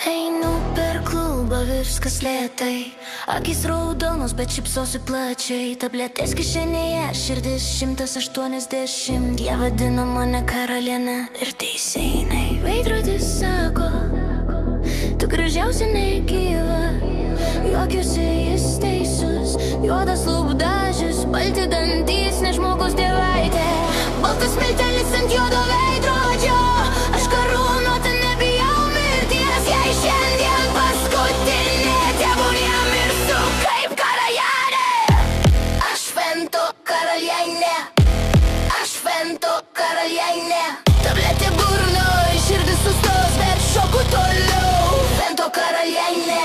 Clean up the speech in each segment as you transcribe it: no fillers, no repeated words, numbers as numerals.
Einu per klubą, viskas lėtai. Akys raudonos, bet šypsosi plačiai. Tabletės kišenėje, širdis 180. Jie vadina mane karaliene ir teiseinai. Veidrodis sako, tu gražiausia negyva. Juokiuosi, jis teisus. Juodas lūpdažis, balti dantys, ne žmogus dievaitė. Baltas miltelis ant juodo veidrodžio. Aš karūnuota nebijau mirties. Jei šiandien paskutinė, tebūnie mirsiu kaip karalienė. Aš švento karalienė. Aš švento karalienė. Tabletė burnoj, širdis sustos, bet šoku toliau. Švento karalienė.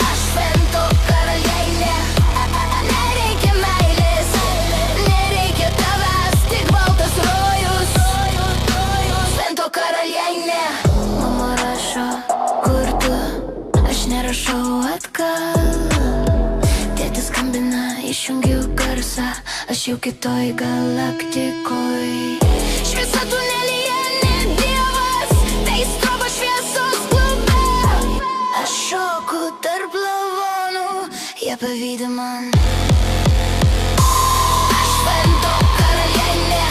Aš švento karalienė. Nereikia meilės, nereikia tavęs, tik baltas rojus. Švento karalienė. Mama rašo, kur tu? Aš nerašau atgal. Tėtis skambina, išjungiu garsą. Aš jau kitoj galaktikoj. Šviesa tunelyje, ne dievas. Tai strobo šviesos klube. Aš šoku tarp lavonų. Jie pavydi man. Aš švento karalienė.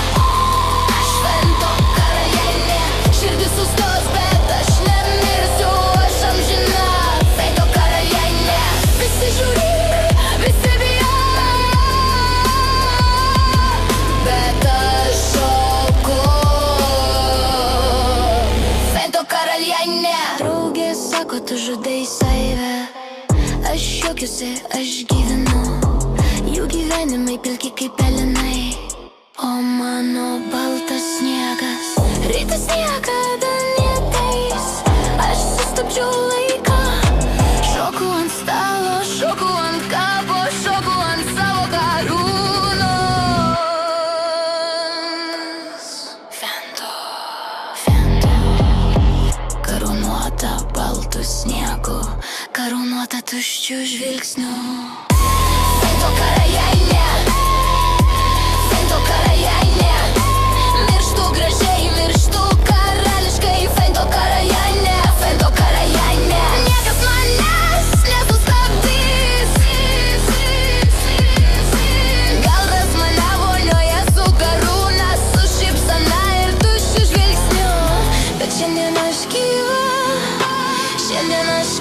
Aš švento karalienė. Širdis sustos, bet aš nemirsiu. Aš amžina. Švento karalienė. Visi žiūri, visi bijo. Bet aš šoku. Švento karalienė. Draugė sako, tu žudai save. Aš juokiuosi, aš gyvenu. Jų gyvenimai pilki kaip pelenai. O mano baltas sniegas. Rytas niekada neateis. Aš sustabdžiau laiką. Šoku ant stalo, šoku ant kapo, šoku ant savo karūnos. Karūnuota baltų sniegu. Karūnuota tuščių žvilgsnių. Švento karalienė. Švento karalienė. Mirštu gražiai, mirštu karališkai. Švento karalienė. Švento karalienė. Niekas manęs nesustabdys. Galvas mane volioja su karūna, su šypsena ir tuščiu žvilgsniu. Bet šiandien aš gyva. Šiandien aš